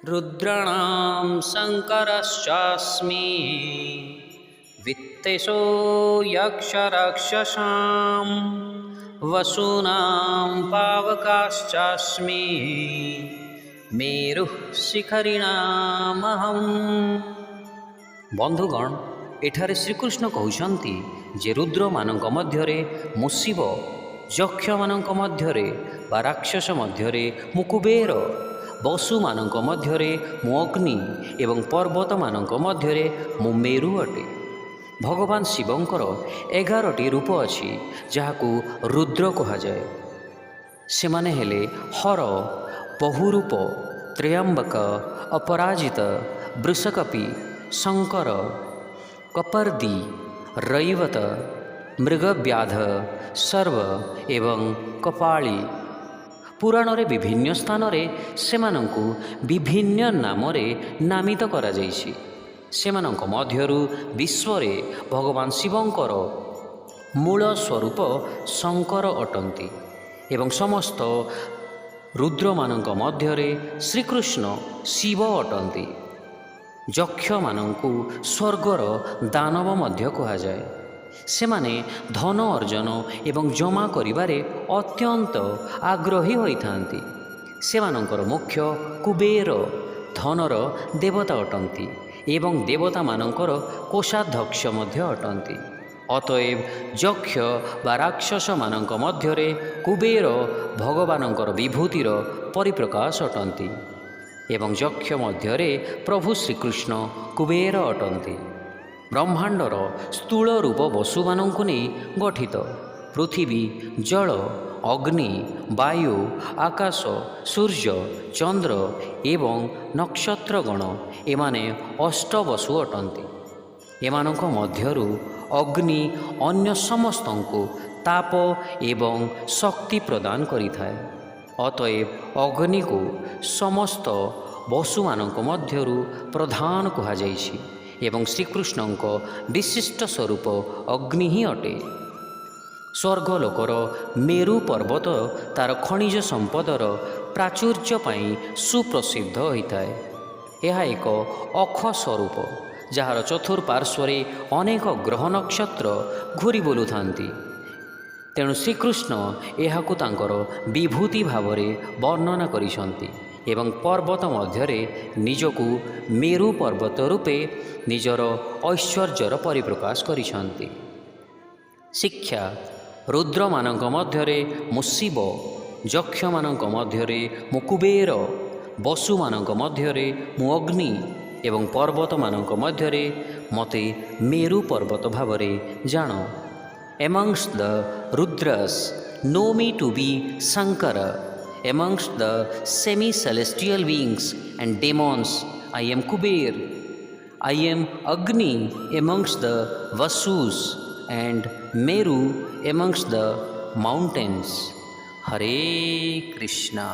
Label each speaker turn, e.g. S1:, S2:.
S1: रुद्राणां शङ्करश्चास्मि वित्तेषो यक्षराक्षसां वसूनां पावकाश्चास्मि मेरुः शिखरिणामहम्। बंधुगण, एठारे श्रीकृष्ण कहउछन्ति जे रुद्रमानंक मध्यरे मु शिव, यक्षमानंक मध्यरे बा राक्षस मध्यरे मु कुबेर, वसुमानंक मध्यरे मु अग्नि एवं पर्वतमानंक मध्यरे मु मेरु अटे। भगवान शिवंकर 11टी रूप अछि जाहाकु रुद्र कहाजाए। सेमाने हेले हर, बहुरूप, त्र्यंबक, अपराजित, वृषकपि, शंकर, कपर्दी, रैवत, मृगव्याध, सर्व एवं कपाली। पुराण रे विभिन्न स्थान रे सेमानंकु विभिन्न नाम रे नामित करा जाइछि। सेमानंक मध्यरु विश्वरे भगवान शिवंकर मूल स्वरूप शंकर अटंती एवं समस्त रुद्रमानंक मध्यरे श्रीकृष्ण शिव अटंती। यक्षमानंकु स्वर्गर दानव मध्य कहाजाए। सेमाने धन अर्जन एवं जमा करिबारे अत्यंत आग्रही होइथांती। सेमानंकर मुख्य कुबेर धनर देवता अटंती एवं देवता मानंकर कोषाध्यक्ष मध्य अटंती। अतएव यक्ष बा राक्षस मानंक मध्यरे कुबेर भगवानंकर विभूतिर परिप्रकाश अटंती एवं यक्ष मध्यरे प्रभु श्रीकृष्ण कुबेर अटंती। ब्रह्मांडर स्थूल रूप वसुमानंकु नेई गठित पृथिवी, जल, अग्नि, वायु, आकाश, सूर्य, चंद्र एवं नक्षत्रगण एमाने अष्टवसु अटंती। एमानंक मध्यरु अग्नि अन्य समस्तंकु ताप एवं शक्ति प्रदान करिथाए। अतएव अग्नि को समस्त वसुमानंक मध्यरु प्रधान कहाजाइछि एवं श्रीकृष्णंक विशिष्ट स्वरूप अग्नि ही अटे। स्वर्गलोकर मेरु पर्वत तार खनिज संपदर प्राचुर्य पाई सुप्रसिद्ध होइथाए। यह एक अख स्वरूप जार चतुर्पार्श्वरे अनेक ग्रह नक्षत्र घूरी बुलुथांती। तेणु श्रीकृष्ण एहाकु तांकर विभूति भावरे वर्णना करिसंती एवं पर्वत मध्यरे निजकु मेरु पर्वत रूपे निजर ऐश्वर्यर परिप्रकाश करिसंती। शिक्षा रुद्र मानंक मध्यरे मु शिव, यक्ष मानंक मध्यरे मु कुबेर, वसु मानंक मध्यरे मु अग्नि एवं पर्वत मानंक मध्यरे मते मेरु पर्वत भावरे जान। Amongst the Rudras, know me to be Shankara. Amongst the semi-celestial beings and demons, I am Kuber. I am Agni amongst the Vasus and Meru amongst the mountains. Hare Krishna.